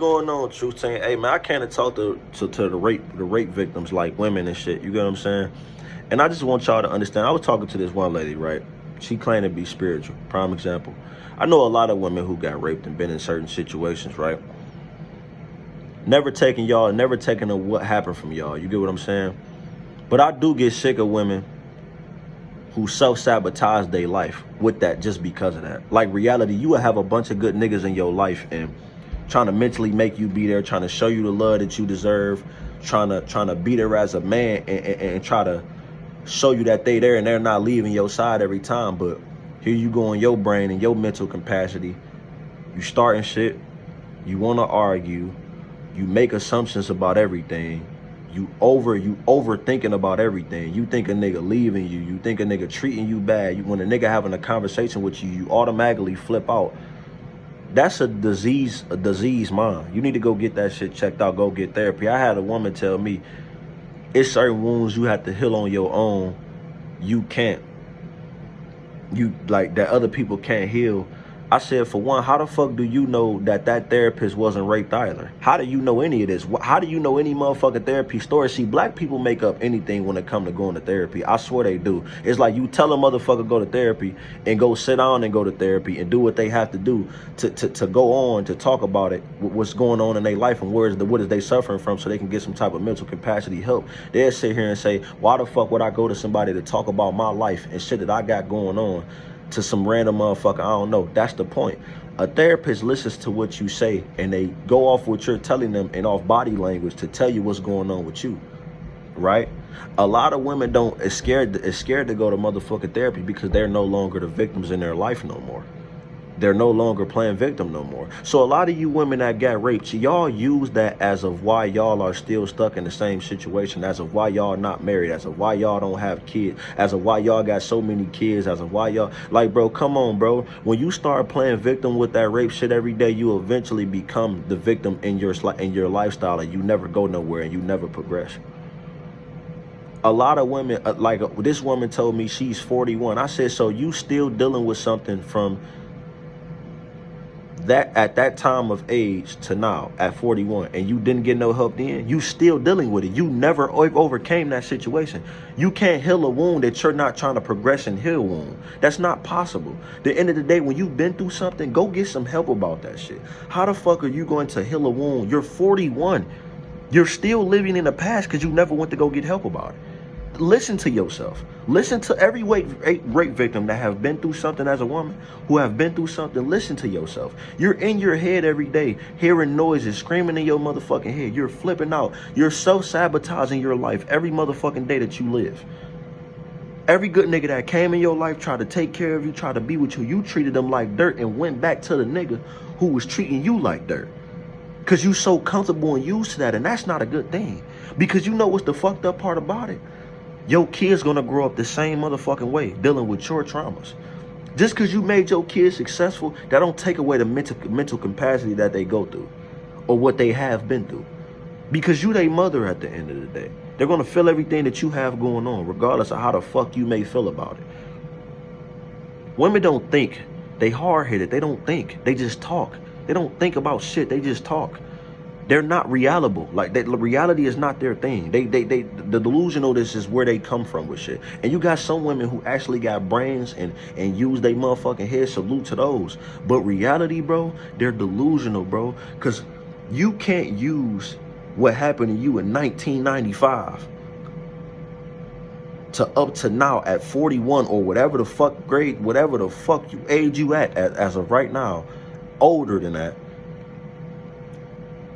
going on, Truth Saying? Hey man, I can't talk to the rape victims like women and shit. You get what I'm saying? And I just want y'all to understand. I was talking to this one lady, right? She claimed to be spiritual. Prime example. I know a lot of women who got raped and been in certain situations, right? Never taking what happened from y'all. You get what I'm saying? But I do get sick of women who self-sabotage their life with that just because of that. Like reality, you will have a bunch of good niggas in your life and trying to mentally make you be there, trying to show you the love that you deserve, trying to be there as a man and try to show you that they there and they're not leaving your side every time. But here you go in your brain and your mental capacity, you starting shit, you want to argue, you make assumptions about everything, you overthinking about everything. You think a nigga leaving you, you think a nigga treating you bad. When a nigga having a conversation with you, you automatically flip out. That's a disease mind. You need to go get that shit checked out, go get therapy. I had a woman tell me, it's certain wounds you have to heal on your own. You can't. You like that other people can't heal. I said, for one, how the fuck do you know that therapist wasn't raped either? How do you know any of this? How do you know any motherfucking therapy story? See, black people make up anything when it come to going to therapy. I swear they do. It's like you tell a motherfucker go to therapy and go sit down and go to therapy and do what they have to do to go on to talk about it, what's going on in their life and what is they suffering from, so they can get some type of mental capacity help. They'll sit here and say, why the fuck would I go to somebody to talk about my life and shit that I got going on to some random motherfucker I don't know? That's the point. A therapist listens to what you say and they go off what you're telling them and off body language to tell you what's going on with you, right? A lot of women is scared to go to motherfucking therapy because they're no longer the victims in their life no more. They're no longer playing victim no more. So a lot of you women that got raped, y'all use that as of why y'all are still stuck in the same situation, as of why y'all not married, as of why y'all don't have kids, as of why y'all got so many kids, as of why y'all, like, bro, come on, bro. When you start playing victim with that rape shit every day, you eventually become the victim in your lifestyle, and you never go nowhere and you never progress. A lot of women, like this woman told me she's 41. I said, so you still dealing with something from that at that time of age to now at 41, and you didn't get no help then? You still dealing with it. You never overcame that situation. You can't heal a wound that you're not trying to progress and heal wound. That's not possible. At the end of the day, when you've been through something, go get some help about that shit. How the fuck are you going to heal a wound? You're 41. You're still living in the past because you never went to go get help about it. Listen to yourself. Listen to every rape victim that have been through something as a woman, who have been through something. Listen to yourself. You're in your head every day, hearing noises, screaming in your motherfucking head. You're flipping out. You're self-sabotaging your life every motherfucking day that you live. Every good nigga that came in your life, tried to take care of you, tried to be with you, you treated them like dirt and went back to the nigga who was treating you like dirt. Because you so comfortable and used to that, and that's not a good thing. Because you know what's the fucked up part about it? Your kid's gonna grow up the same motherfucking way, dealing with your traumas. Just because you made your kids successful, that don't take away the mental capacity that they go through or what they have been through. Because you their mother at the end of the day. They're gonna feel everything that you have going on, regardless of how the fuck you may feel about it. Women don't think. They hard-headed. They don't think. They just talk. They don't think about shit. They just talk. They're not reliable. Like, reality is not their thing. The delusionalness is where they come from with shit. And you got some women who actually got brains and use their motherfucking head. Salute to those. But reality, bro, they're delusional, bro. Because you can't use what happened to you in 1995 to up to now at 41 or whatever the fuck grade, whatever the fuck age you at as of right now, older than that,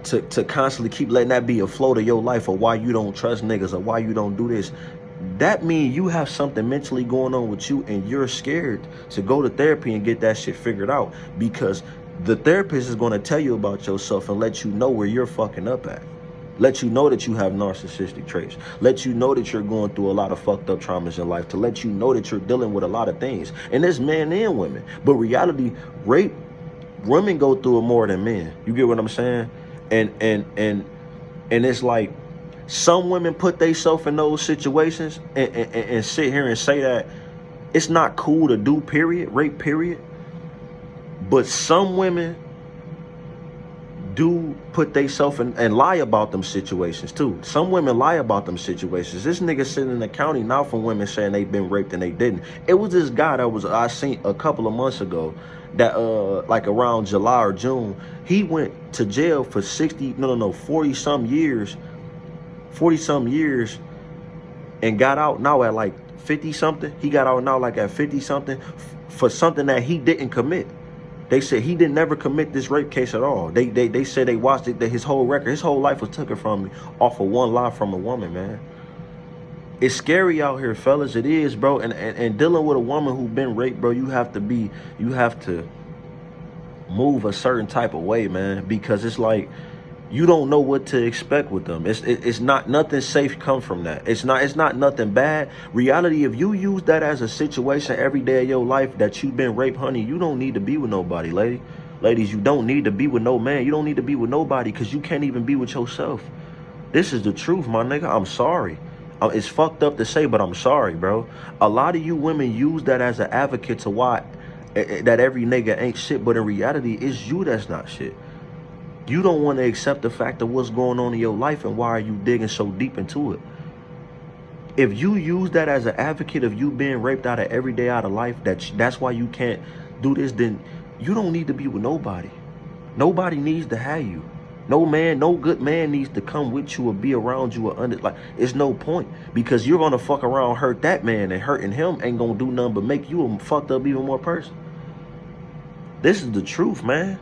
to constantly keep letting that be a flow to your life, or why you don't trust niggas, or why you don't do this. That means you have something mentally going on with you, and you're scared to go to therapy and get that shit figured out, because the therapist is going to tell you about yourself and let you know where you're fucking up at. Let you know that you have narcissistic traits. Let you know that you're going through a lot of fucked up traumas in life. To let you know that you're dealing with a lot of things. And there's men and women. But reality, rape, women go through it more than men. You get what I'm saying? And it's like, some women put themselves in those situations and sit here and say that it's not cool to do, period, rape, period. But some women do put themselves in and lie about them situations too. Some women lie about them situations. This nigga sitting in the county now for women saying they've been raped and they didn't. It was this guy that I seen a couple of months ago that like around July or June, he went to jail for 40 some years, and got out now at like 50 something. He got out now like at 50 something for something that he didn't commit. They said he didn't never commit this rape case at all. They said they watched it, that his whole record, his whole life was taken from me off of one lie from a woman, man. It's scary out here, fellas. It is, bro. And dealing with a woman who been raped, bro, you have to move a certain type of way, man, because it's like you don't know what to expect with them. It's not nothing safe come from that. It's not nothing bad. Reality, if you use that as a situation every day of your life that you've been raped, honey, you don't need to be with nobody, ladies. You don't need to be with no man. You don't need to be with nobody because you can't even be with yourself. This is the truth, my nigga. I'm sorry. It's fucked up to say, but I'm sorry, bro. A lot of you women use that as an advocate to why that every nigga ain't shit, but in reality, it's you that's not shit. You don't want to accept the fact of what's going on in your life, and why are you digging so deep into it? If you use that as an advocate of you being raped out of every day out of life, that's why you can't do this, then you don't need to be with nobody. Nobody needs to have you. No man, no good man needs to come with you or be around you or like, it's no point, because you're gonna fuck around, hurt that man, and hurting him ain't gonna do nothing but make you a fucked up even more person. This is the truth, man.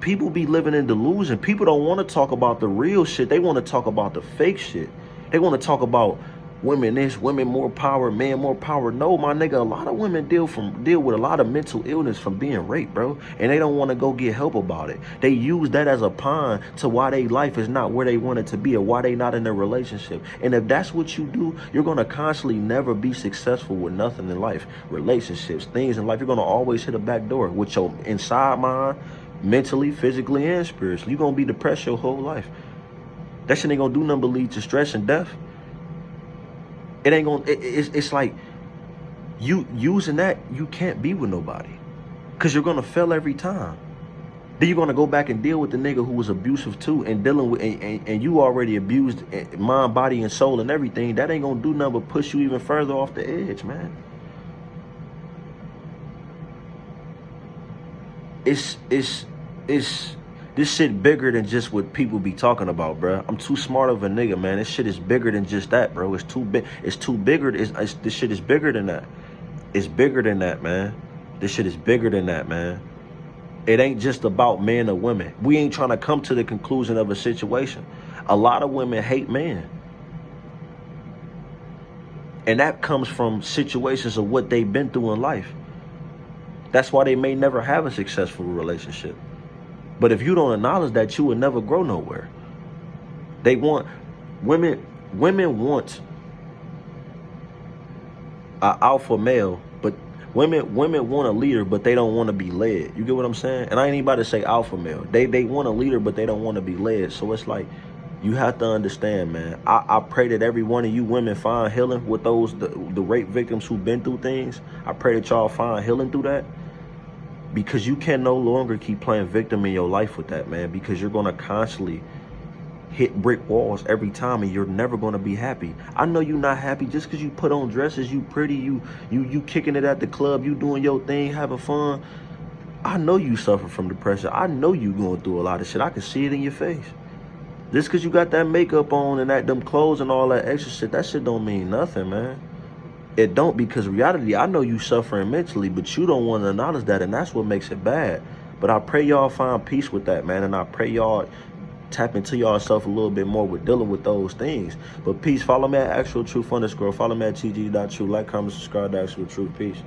People be living in delusion. People don't want to talk about the real shit. They want to talk about the fake shit. They want to talk about women this, women more power, men more power. No, my nigga, a lot of women deal with a lot of mental illness from being raped, bro. And they don't want to go get help about it. They use that as a pawn to why their life is not where they want it to be, or why they not in a relationship. And if that's what you do, you're going to constantly never be successful with nothing in life. Relationships, things in life, you're going to always hit a back door with your inside mind, mentally, physically, and spiritually. You're going to be depressed your whole life. That shit ain't going to do nothing but lead to stress and death. It ain't going to, it's like you using that, you can't be with nobody because you're going to fail every time. Then you're going to go back and deal with the nigga who was abusive too, and dealing with, and you already abused mind, body, and soul and everything. That ain't going to do nothing but push you even further off the edge, man. It's this shit bigger than just what people be talking about, bro. I'm too smart of a nigga, man. This shit is bigger than just that, bro. It's too big. It's too bigger. This shit is bigger than that. It's bigger than that, man. This shit is bigger than that, man. It ain't just about men or women. We ain't trying to come to the conclusion of a situation. A lot of women hate men. And that comes from situations of what they've been through in life. That's why they may never have a successful relationship. But if you don't acknowledge that, you will never grow nowhere. They want, women want an alpha male, but women want a leader, but they don't want to be led. You get what I'm saying? And I ain't about to say alpha male. They want a leader, but they don't want to be led. So it's like, you have to understand, man. I pray that every one of you women find healing with the rape victims who've been through things. I pray that y'all find healing through that. Because you can no longer keep playing victim in your life with that, man. Because you're going to constantly hit brick walls every time, and you're never going to be happy. I know you're not happy just because you put on dresses, you pretty, you kicking it at the club, you doing your thing, having fun. I know you suffer from depression. I know you going through a lot of shit. I can see it in your face. Just because you got that makeup on and them clothes and all that extra shit, that shit don't mean nothing, man. It don't, because reality, I know you suffering mentally, but you don't want to acknowledge that, and that's what makes it bad. But I pray y'all find peace with that, man, and I pray y'all tap into yourself a little bit more with dealing with those things. But peace. Follow me at Actualtruth_. Follow me at tg.true. Like, comment, subscribe to Actual Truth. Peace.